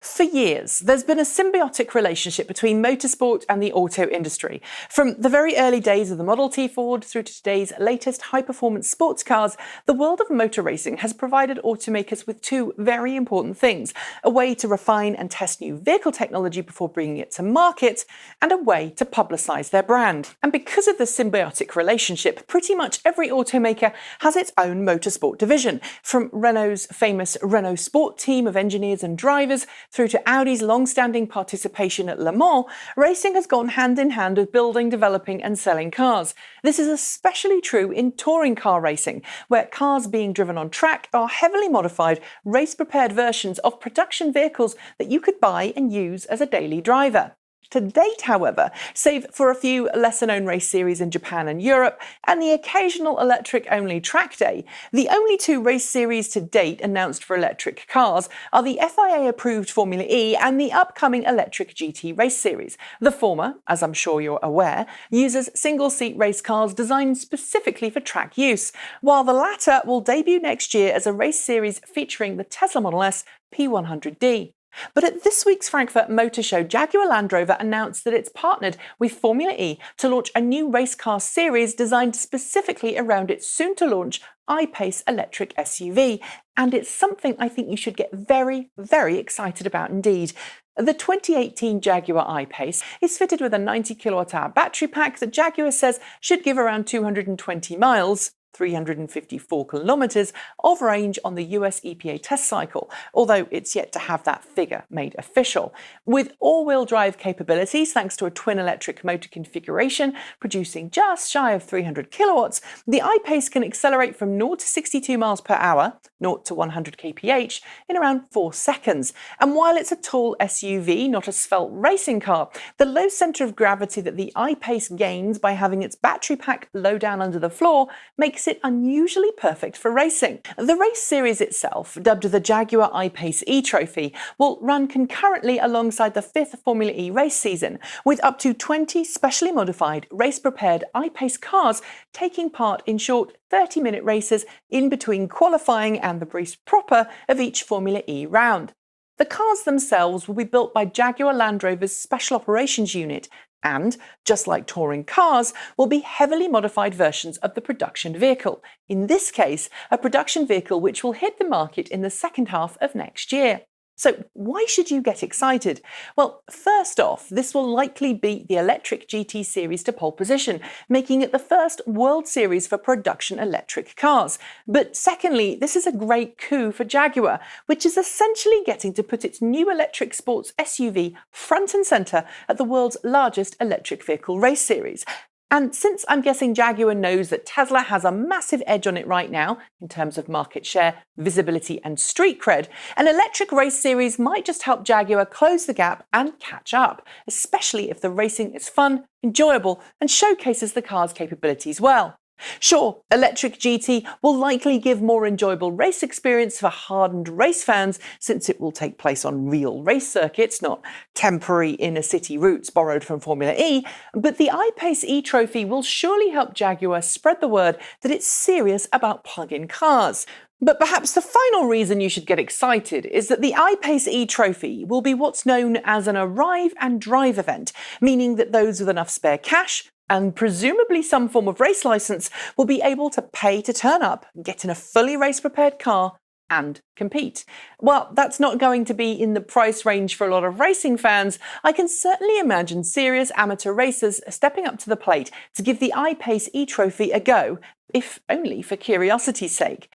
For years, there's been a symbiotic relationship between motorsport and the auto industry. From the very early days of the Model T Ford through to today's latest high-performance sports cars, the world of motor racing has provided automakers with two very important things: a way to refine and test new vehicle technology before bringing it to market, and a way to publicise their brand. And because of the symbiotic relationship, pretty much every automaker has its own motorsport division, from Renault's famous Renault Sport team of engineers and drivers through to Audi's long-standing participation at Le Mans. Racing has gone hand in hand with building, developing and selling cars. This is especially true in touring car racing, where cars being driven on track are heavily modified, race-prepared versions of production vehicles that you could buy and use as a daily driver. To date, however, save for a few lesser-known race series in Japan and Europe, and the occasional electric-only track day, the only two race series to date announced for electric cars are the FIA-approved Formula E and the upcoming electric GT race series. The former, as I'm sure you're aware, uses single-seat race cars designed specifically for track use, while the latter will debut next year as a race series featuring the Tesla Model S P100D. But at this week's Frankfurt Motor Show, Jaguar Land Rover announced that it's partnered with Formula E to launch a new race car series designed specifically around its soon-to-launch I-Pace electric SUV. And it's something I think you should get very, very excited about indeed. The 2018 Jaguar I-Pace is fitted with a 90 kWh battery pack that Jaguar says should give around 220 miles, 354 kilometres of range on the US EPA test cycle, although it's yet to have that figure made official. With all-wheel drive capabilities thanks to a twin electric motor configuration producing just shy of 300 kilowatts, the I-Pace can accelerate from 0 to 62 miles per hour, 0 to 100 kph, in around 4 seconds. And while it's a tall SUV, not a svelte racing car, the low centre of gravity that the I-Pace gains by having its battery pack low down under the floor makes it unusually perfect for racing. The race series itself, dubbed the Jaguar I-Pace E-Trophy, will run concurrently alongside the 5th Formula E race season, with up to 20 specially modified, race-prepared I-Pace cars taking part in short 30-minute races in between qualifying and the race proper of each Formula E round. The cars themselves will be built by Jaguar Land Rover's Special Operations Unit and, just like touring cars, will be heavily modified versions of the production vehicle. In this case, a production vehicle which will hit the market in the second half of next year. So why should you get excited? Well, first off, this will likely beat the electric GT series to pole position, making it the first World Series for production electric cars. But secondly, this is a great coup for Jaguar, which is essentially getting to put its new electric sports SUV front and centre at the world's largest electric vehicle race series. And since I'm guessing Jaguar knows that Tesla has a massive edge on it right now in terms of market share, visibility and street cred, an electric race series might just help Jaguar close the gap and catch up, especially if the racing is fun, enjoyable and showcases the car's capabilities well. Sure, electric GT will likely give more enjoyable race experience for hardened race fans since it will take place on real race circuits, not temporary inner-city routes borrowed from Formula E, but the I-Pace E-Trophy will surely help Jaguar spread the word that it's serious about plug-in cars. But perhaps the final reason you should get excited is that the I-Pace E-Trophy will be what's known as an arrive and drive event, meaning that those with enough spare cash and presumably some form of race license will be able to pay to turn up, get in a fully race-prepared car and compete. While that's not going to be in the price range for a lot of racing fans, I can certainly imagine serious amateur racers stepping up to the plate to give the I-Pace E-Trophy a go, if only for curiosity's sake.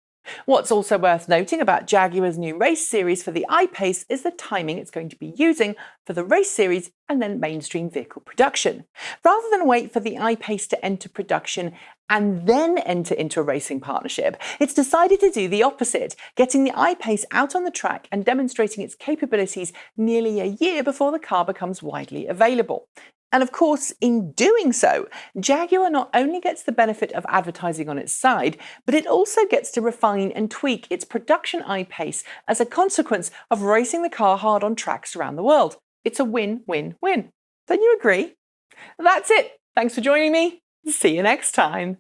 What's also worth noting about Jaguar's new race series for the I-Pace is the timing it's going to be using for the race series and then mainstream vehicle production. Rather than wait for the I-Pace to enter production and then enter into a racing partnership, it's decided to do the opposite, getting the I-Pace out on the track and demonstrating its capabilities nearly a year before the car becomes widely available. And of course, in doing so, Jaguar not only gets the benefit of advertising on its side, but it also gets to refine and tweak its production I-Pace as a consequence of racing the car hard on tracks around the world. It's a win-win-win. Don't you agree? That's it. Thanks for joining me. See you next time.